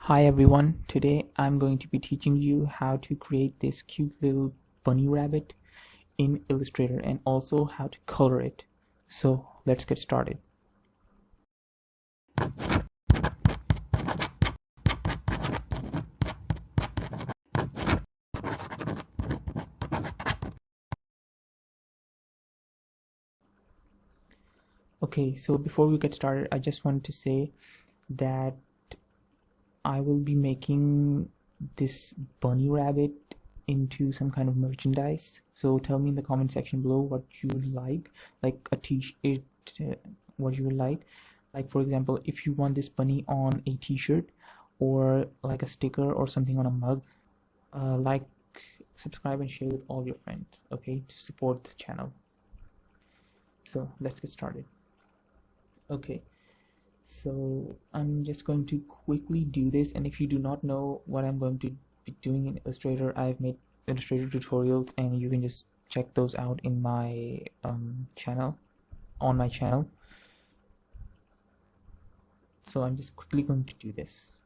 Hi everyone, today I'm going to be teaching you how to create this cute little bunny rabbit in Illustrator and also how to color it. So let's get started. Okay, so before we get started, I just want to say that I will be making this bunny rabbit into some kind of merchandise. So tell me in the comment section below what you would like a t-shirt, what you would like. Like for example, if you want this bunny on a t-shirt or like a sticker or something on a mug, like, subscribe and share with all your friends, okay, to support the channel. So let's get started. Okay, so I'm just going to quickly do this, and if you do not know what I'm going to be doing in Illustrator, I've made Illustrator tutorials and you can just check those out in my channel, on my channel. So I'm just quickly going to do this.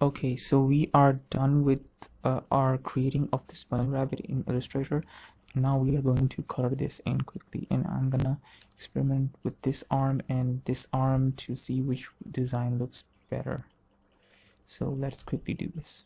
Okay, so we are done with our creating of this bunny rabbit in Illustrator. Now we are going to color this in quickly, and I'm gonna experiment with this arm and this arm to see which design looks better. So let's quickly do this.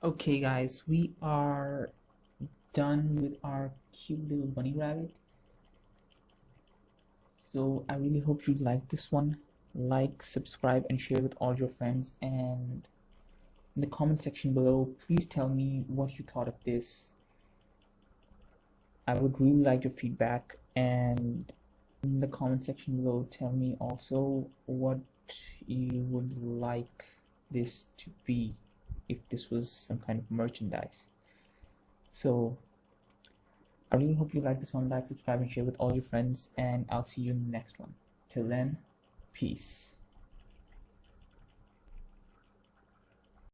Okay guys, we are done with our cute little bunny rabbit. So I really hope you like this one. Like, subscribe, and share with all your friends. And in the comment section below, please tell me what you thought of this. I would really like your feedback. And in the comment section below, tell me also what you would like this to be if this was some kind of merchandise. So I really hope you like this one. Like, subscribe, and share with all your friends, and I'll see you in the next one. Till then, peace.